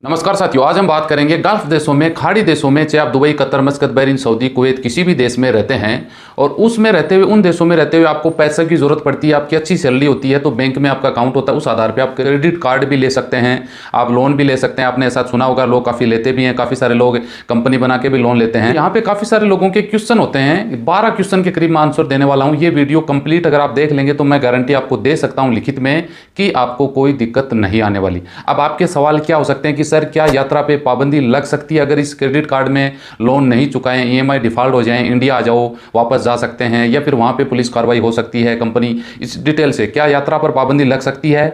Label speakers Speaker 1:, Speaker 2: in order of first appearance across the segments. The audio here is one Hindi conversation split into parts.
Speaker 1: नमस्कार साथियों, आज हम बात करेंगे गल्फ देशों में, खाड़ी देशों में, चाहे आप Dubai, Qatar, मस्कत, Bahrain, Saudi, Kuwait किसी भी देश में रहते हैं और उसमें रहते हुए, उन देशों में रहते हुए आपको पैसे की जरूरत पड़ती है, आपकी अच्छी सैलरी होती है, तो बैंक में आपका अकाउंट होता है, उस आधार पे आप क्रेडिट कार्ड भी ले सकते हैं, आप लोन भी ले सकते हैं। आपने ऐसा सुना होगा, लोग काफ़ी लेते भी हैं, काफ़ी सारे लोग कंपनी बना के भी लोन लेते हैं। यहाँ पे काफ़ी सारे लोगों के क्वेश्चन होते हैं, 12 क्वेश्चन के करीब मैं आंसर देने वाला हूँ। ये वीडियो कंप्लीट अगर आप देख लेंगे तो मैं गारंटी आपको दे सकता हूँ लिखित में कि आपको कोई दिक्कत नहीं आने वाली। अब आपके सवाल क्या हो सकते हैं कि सर क्या यात्रा पे पाबंदी लग सकती है अगर इस क्रेडिट कार्ड में लोन नहीं चुकाएं, ईएमआई डिफॉल्ट हो जाएं, इंडिया आ जाओ, वापस जा सकते हैं, या फिर वहां पे पुलिस कार्रवाई हो सकती है कंपनी? इस डिटेल से क्या यात्रा पर पाबंदी लग सकती है?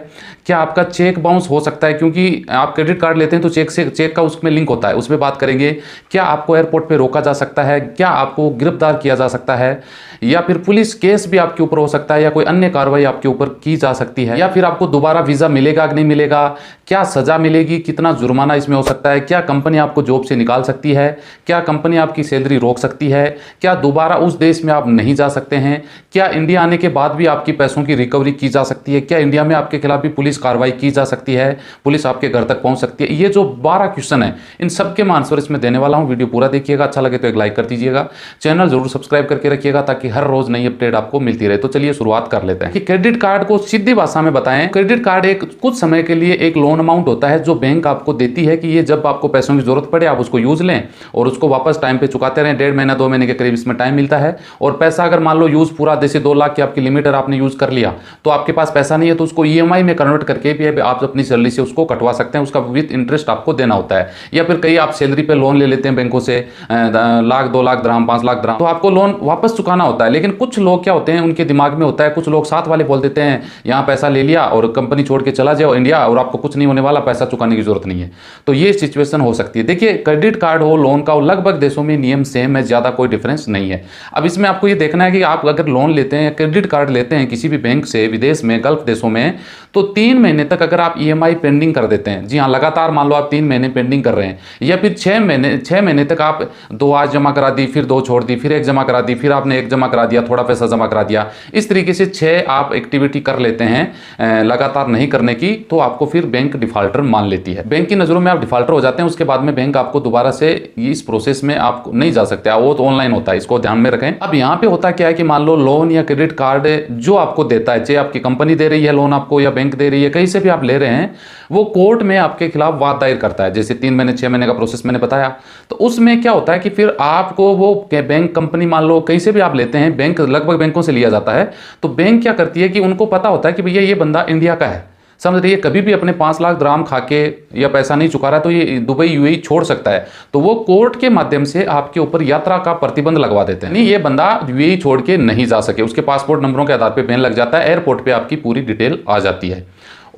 Speaker 1: क्या आपका चेक बाउंस हो सकता है? क्योंकि आप क्रेडिट कार्ड लेते हैं तो चेक का उसमें लिंक होता है, उसमें बात करेंगे। क्या आपको एयरपोर्ट पर रोका जा सकता है? क्या आपको गिरफ्तार किया जा सकता है? या फिर पुलिस केस भी आपके ऊपर हो सकता है, या कोई अन्य कार्रवाई आपके ऊपर की जा सकती है? या फिर आपको दोबारा वीजा मिलेगा कि नहीं मिलेगा? क्या सजा मिलेगी? कितना जुर्माना इसमें हो सकता है? क्या कंपनी आपको जॉब से निकाल सकती है? क्या कंपनी आपकी सैलरी रोक सकती है? क्या दोबारा उस देश में आप नहीं जा सकते हैं? क्या इंडिया आने के बाद भी आपकी पैसों की रिकवरी की जा सकती है? क्या इंडिया में आपके खिलाफ भी पुलिस कार्रवाई की जा सकती है? पुलिस आपके घर तक पहुंच सकती है? ये जो 12 क्वेश्चन है, इन सबके मैं आंसर इसमें देने वाला हूं। वीडियो पूरा देखिएगा, अच्छा लगे तो एक लाइक कर दीजिएगा, चैनल जरूर सब्सक्राइब करके रखिएगा ताकि हर रोज नई अपडेट आपको मिलती रहे। तो चलिए शुरुआत कर लेते हैं कि क्रेडिट कार्ड को सीधी भाषा में बताएं। क्रेडिट कार्ड एक कुछ समय के लिए एक लोन अमाउंट होता है जो बैंक आपको देती है कि ये जब आपको पैसों की जरूरत पड़े आप उसको यूज लें और उसको वापस टाइम पे चुकाते रहें। 1.5 महीना 2 महीने के करीब इसमें टाइम मिलता है। और पैसा अगर मान लो यूज पूरा, जैसे 2 लाख की आपकी लिमिट है, आपने यूज कर लिया तो आपके पास पैसा नहीं है तो उसको ईएमआई में कन्वर्ट करके भी आप अपनी सैलरी से उसको कटवा सकते हैं। उसका विद इंटरेस्ट आपको देना होता है। या फिर कई आप सैलरी पे लोन ले लेते हैं बैंकों से, लाख 2 लाख द्रहम 5 लाख द्रहम, तो आपको लोन वापस चुकाना होता है। लेकिन कुछ लोग क्या होते हैं, उनके दिमाग में होता है, कुछ लोग साथ वाले बोल देते हैं यहाँ पैसा ले लिया और कंपनी छोड़ के चला जाओ इंडिया और आपको कुछ नहीं होने वाला, पैसा चुकाने की जरूरत नहीं है। तो ये सिचुएशन हो सकती है। देखिए, क्रेडिट कार्ड हो, लोन का हो, लगभग देशों में नियम सेम है, ज्यादा कोई डिफरेंस नहीं है। अब इसमें आपको ये देखना है कि आप अगर लोन लेते हैं, क्रेडिट कार्ड लेते हैं किसी भी बैंक से विदेश में, गल्फ देशों में, तो 3 महीने तक अगर आप ईएमआई पेंडिंग कर देते हैं, जी हाँ, लगातार मान लो आप 3 महीने पेंडिंग कर रहे हैं, या फिर 6 महीने तक आप 2 आज जमा करा दी, फिर 2 छोड़ दी, फिर 1 जमा करा दी, फिर आपने 1 जमा करा दिया, थोड़ा पैसा जमा करा दिया, इस तरीके से 6 आप एक्टिविटी कर लेते हैं लगातार नहीं करने की, तो आपको फिर बैंक डिफॉल्टर मान लेती है। बैंक की नजरों में आप डिफॉल्टर हो जाते हैं। उसके बाद में बैंक आपको दोबारा से इस प्रोसेस में आप नहीं जा सकते, वो तो ऑनलाइन होता है, इसको ध्यान में रखें। अब यहाँ पे होता क्या है कि मान लो लोन या क्रेडिट कार्ड जो आपको देता है, चाहे आपकी कंपनी दे रही है लोन आपको या बैंक दे रही है, कहीं से भी आप ले रहे हैं, वो कोर्ट में आपके खिलाफ वाद दायर करता है। जैसे 3 महीने 6 महीने का प्रोसेस मैंने बताया, तो उसमें क्या होता है कि फिर आपको वो बैंक कंपनी, मान लो कहीं से भी आप लेते हैं, बैंक लगभग बैंकों से लिया जाता है, तो बैंक क्या करती है कि उनको पता होता है कि भैया ये बंदा इंडिया का है, समझ रही है, कभी भी अपने 5 लाख द्रहम खा के या पैसा नहीं चुका रहा है तो ये दुबई यूएई छोड़ सकता है। तो वो कोर्ट के माध्यम से आपके ऊपर यात्रा का प्रतिबंध लगवा देते हैं, नहीं ये बंदा यूएई छोड़ के नहीं जा सके, उसके पासपोर्ट नंबरों के आधार पर बैन लग जाता है, एयरपोर्ट पे आपकी पूरी डिटेल आ जाती है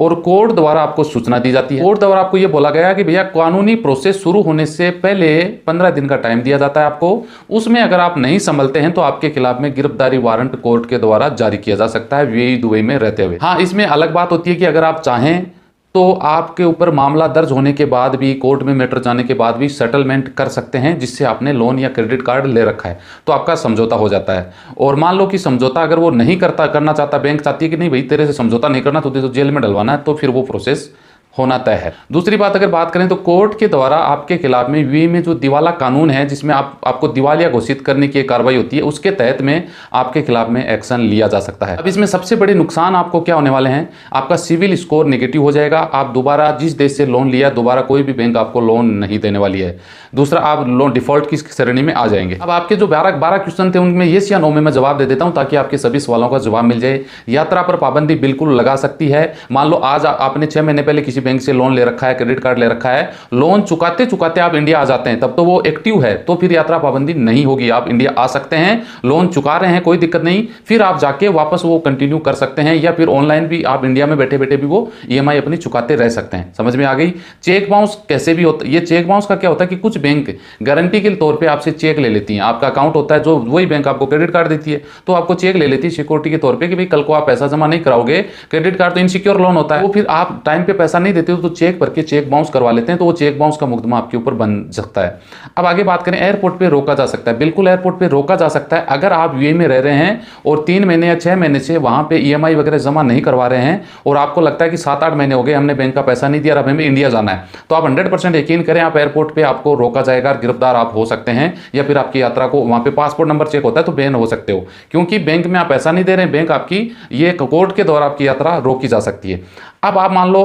Speaker 1: और कोर्ट द्वारा आपको सूचना दी जाती है। कोर्ट द्वारा आपको यह बोला गया कि भैया कानूनी प्रोसेस शुरू होने से पहले 15 दिन का टाइम दिया जाता है आपको, उसमें अगर आप नहीं संभलते हैं तो आपके खिलाफ में गिरफ्तारी वारंट कोर्ट के द्वारा जारी किया जा सकता है यूएई दुबई में रहते हुए। हाँ, इसमें अलग बात होती है कि अगर आप चाहें तो आपके ऊपर मामला दर्ज होने के बाद भी, कोर्ट में मैटर जाने के बाद भी सेटलमेंट कर सकते हैं, जिससे आपने लोन या क्रेडिट कार्ड ले रखा है, तो आपका समझौता हो जाता है। और मान लो कि समझौता अगर वो नहीं करना चाहता, बैंक चाहती है कि नहीं भाई तेरे से समझौता नहीं करना, तो जेल में डलवाना है, तो फिर वो प्रोसेस होना तय है। दूसरी बात अगर बात करें तो कोर्ट के द्वारा आपके खिलाफ में यूएई में जो दिवाला कानून है, जिसमें आपको दिवालिया घोषित करने की कार्रवाई होती है, उसके तहत में आपके खिलाफ में एक्शन लिया जा सकता है। अब इसमें सबसे बड़े नुकसान आपको क्या होने वाले हैं, आपका सिविल स्कोर नेगेटिव हो जाएगा, आप दोबारा जिस देश से लोन लिया दोबारा कोई भी बैंक आपको लोन नहीं देने वाली है। दूसरा, आप लोन डिफॉल्ट की श्रेणी में आ जाएंगे। अब आपके जो 12 क्वेश्चन थे उनमें येस या नो में मैं जवाब दे देता हूं ताकि आपके सभी सवालों का जवाब मिल जाए। यात्रा पर पाबंदी बिल्कुल लगा सकती है। मान लो आज आपने 6 महीने पहले किसी बैंक से लोन ले रखा है, क्रेडिट कार्ड ले रखा है, लोन चुकाते चुकाते आप इंडिया आ जाते हैं, तब तो वो एक्टिव है, तो फिर यात्रा पाबंदी नहीं होगी, आप इंडिया आ सकते हैं, लोन चुका रहे हैं, कोई दिक्कत नहीं, फिर आप जाके वापस वो कंटिन्यू कर सकते हैं, या फिर ऑनलाइन भी आप इंडिया में बैठे बैठे भी वो ईएमआई अपनी चुकाते रह सकते हैं। समझ में आ गई? चेक बाउंस कैसे भी होता है, ये चेक बाउंस का क्या होता है कि कुछ बैंक गारंटी के तौर पर आपसे चेक ले लेती हैं, आपका अकाउंट होता है, जो वही बैंक आपको क्रेडिट कार्ड देती है, तो आपको चेक ले लेती है सिक्योरिटी के तौर पर कि भाई कल को आप पैसा जमा नहीं कराओगे, क्रेडिट कार्ड तो इनसिक्योर लोन होता है, वो फिर आप टाइम पे पैसा नहीं नहीं देते हो तो चेक भर के चेक बाउंस करवा लेते हैं, तो वो चेक बाउंस का मुकदमा आपके ऊपर बन सकता है। अब आगे बात करें, एयरपोर्ट पे रोका जा सकता है। बिल्कुल एयरपोर्ट पे रोका जा सकता है अगर आप यूएई में रह रहे हैं और 3 महीने या 6 महीने से वहां पे ईएमआई वगैरह जमा नहीं करवा रहे हैं और आपको लगता है कि 7-8 महीने हो गए हमने बैंक का पैसा नहीं दिया, अब हमें इंडिया जाना है, तो आप 100% यकीन करें आप एयरपोर्ट पे आपको रोका जाएगा, गिरफ्तार आप हो सकते हैं, या फिर आपकी यात्रा को वहां पे पासपोर्ट नंबर चेक होता है तो बैन हो सकते हो, क्योंकि बैंक में आप पैसा नहीं दे रहे हैं, बैंक आपकी ये कोर्ट के द्वारा आपकी यात्रा रोकी जा सकती है। अब आप मान लो,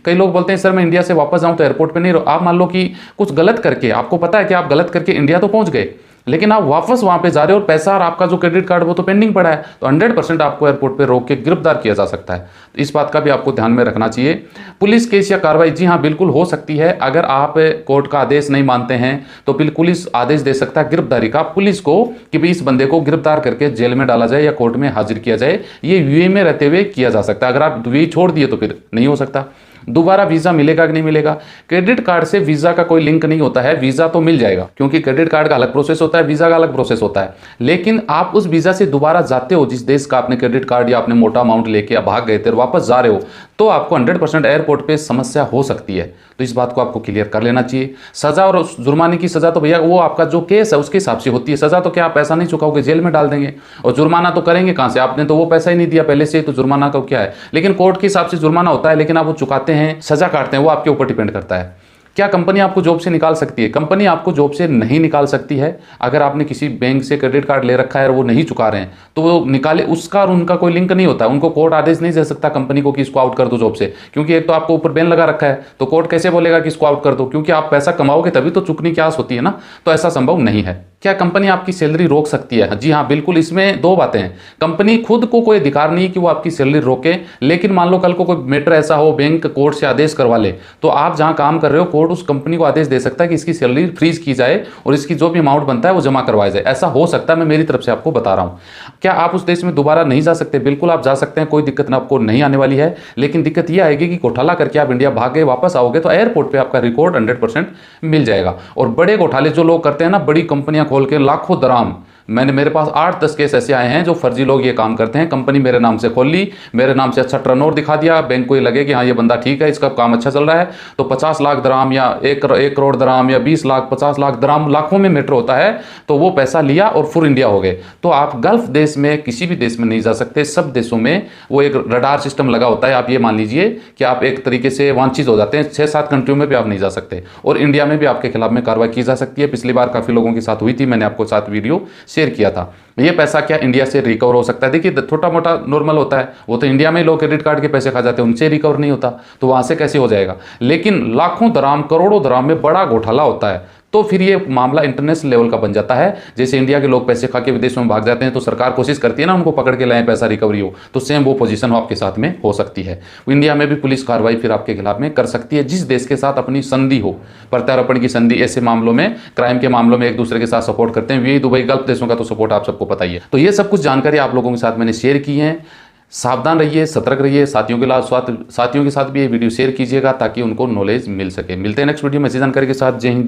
Speaker 1: कई लोग बोलते हैं सर मैं इंडिया से वापस जाऊं तो एयरपोर्ट पे नहीं आप मान लो कि कुछ गलत करके, आपको पता है कि आप गलत करके इंडिया तो पहुंच गए, लेकिन आप वापस वहां पे जा रहे हो और पैसा और आपका जो क्रेडिट कार्ड वो तो पेंडिंग पड़ा है, तो 100% आपको एयरपोर्ट पे रोक के गिरफ्तार किया जा सकता है। तो इस बात का भी आपको ध्यान में रखना चाहिए। पुलिस केस या कार्रवाई, जी हाँ बिल्कुल हो सकती है। अगर आप कोर्ट का आदेश नहीं मानते हैं तो बिल्कुल पुलिस आदेश दे सकता है गिरफ्तारी का पुलिस को, कि भाई इस बंदे को गिरफ्तार करके जेल में डाला जाए या कोर्ट में हाजिर किया जाए। ये यूएई में रहते हुए किया जा सकता है। अगर आप यूएई छोड़ दिए तो फिर नहीं हो सकता। दोबारा वीजा मिलेगा कि नहीं मिलेगा, क्रेडिट कार्ड से वीजा का कोई लिंक नहीं होता है। वीजा तो मिल जाएगा क्योंकि क्रेडिट कार्ड का अलग प्रोसेस होता है, वीजा का अलग प्रोसेस होता है, लेकिन आप उस वीजा से दोबारा जाते हो जिस देश का आपने क्रेडिट कार्ड या आपने मोटा अमाउंट लेके भाग गए थे और वापस जा रहे हो, तो आपको 100% एयरपोर्ट पे समस्या हो सकती है। तो इस बात को आपको क्लियर कर लेना चाहिए। सजा और जुर्माने की सजा तो भैया वो आपका जो केस है उसके हिसाब से होती है। सजा तो क्या आप पैसा नहीं चुकाओगे जेल में डाल देंगे, और जुर्माना तो करेंगे कहां से, आपने तो वो पैसा ही नहीं दिया पहले से, तो जुर्माना का क्या है। लेकिन कोर्ट के हिसाब से जुर्माना होता है, लेकिन आप वो चुकाते हैं, सजा काटते हैं, वो आपके ऊपर डिपेंड करता है। क्या कंपनी आपको जॉब से निकाल सकती है? कंपनी आपको जॉब से नहीं निकाल सकती है। अगर आपने किसी बैंक से क्रेडिट कार्ड ले रखा है और वो नहीं चुका रहे हैं तो वो निकाले, उसका और उनका कोई लिंक नहीं होता है। उनको कोर्ट आदेश नहीं दे सकता कंपनी को कि इसको आउट कर दो जॉब से, क्योंकि एक तो आपको ऊपर बैन लगा रखा है, तो कोर्ट कैसे बोलेगा कि इसको आउट कर दो, क्योंकि आप पैसा कमाओगे तभी तो चुकने की आस होती है ना, तो ऐसा संभव नहीं है। क्या कंपनी आपकी सैलरी रोक सकती है? जी हाँ बिल्कुल, इसमें दो बातें हैं। कंपनी खुद को कोई अधिकार नहीं कि वो आपकी सैलरी रोके, लेकिन मान लो कल को कोई मैटर ऐसा हो, बैंक कोर्ट से आदेश करवा ले, तो आप जहां काम कर रहे हो कोर्ट उस कंपनी को आदेश दे सकता है कि इसकी सैलरी फ्रीज की जाए और इसकी जो भी अमाउंट बनता है वो जमा करवाया जाए। ऐसा हो सकता है, मैं मेरी तरफ से आपको बता रहा हूं। क्या आप उस देश में दोबारा नहीं जा सकते? बिल्कुल आप जा सकते हैं, कोई दिक्कत ना आपको नहीं आने वाली है, लेकिन दिक्कत यह आएगी कि घोटाला करके आप इंडिया भाग गए, वापस आओगे तो एयरपोर्ट पर आपका रिकॉर्ड 100% मिल जाएगा। और बड़े घोटाले जो लोग करते हैं ना, बड़ी कंपनियां खोल के लाखों दराम, मेरे पास 8-10 केस ऐसे आए हैं जो फर्जी लोग ये काम करते हैं। कंपनी मेरे नाम से खोल ली, मेरे नाम से अच्छा टर्नओवर दिखा दिया, बैंक को ये लगे कि हाँ ये बंदा ठीक है, इसका काम अच्छा चल रहा है, तो 50 लाख दराम या 1 करोड़ दराम या 20 लाख 50 लाख दराम, लाखों में मैटर होता है, तो वो पैसा लिया और फुल इंडिया हो गए। तो आप गल्फ देश में किसी भी देश में नहीं जा सकते। सब देशों में वो एक रडार सिस्टम लगा होता है। आप ये मान लीजिए कि आप एक तरीके से वांछित हो जाते हैं। 6-7 कंट्रियों में भी आप नहीं जा सकते, और इंडिया में भी आपके खिलाफ में कार्रवाई की जा सकती है। पिछली बार काफी लोगों के साथ हुई थी, मैंने आपको साथ वीडियो शेयर किया था। ये पैसा क्या इंडिया से रिकवर हो सकता है? देखिए छोटा मोटा नॉर्मल होता है, वो तो इंडिया में लोग क्रेडिट कार्ड के पैसे खा जाते हैं, उनसे रिकवर नहीं होता, तो वहां से कैसे हो जाएगा। लेकिन लाखों दराम करोड़ों दराम में बड़ा घोटाला होता है, तो फिर ये मामला इंटरनेशनल लेवल का बन जाता है। जैसे इंडिया के लोग पैसे खा के विदेशों में भाग जाते हैं तो सरकार कोशिश करती है ना उनको पकड़ के लाएं, पैसा रिकवरी हो, तो सेम वो पोजीशन आपके साथ में हो सकती है। इंडिया में भी पुलिस कार्रवाई फिर आपके खिलाफ में कर सकती है जिस देश के साथ अपनी संधि हो, प्रत्यार्पण की संधि। ऐसे मामलों में, क्राइम के मामलों में एक दूसरे के साथ सपोर्ट करते हैं। यूएई, दुबई, गल्फ देशों का तो सपोर्ट आप सबको पता ही है। तो ये सब कुछ जानकारी आप लोगों के साथ मैंने शेयर की है। सावधान रहिए, सतर्क रहिए, साथियों के साथ भी ये वीडियो शेयर कीजिएगा ताकि उनको नॉलेज मिल सके। मिलते हैं नेक्स्ट वीडियो में इसी जानकारी के साथ। जय हिंद।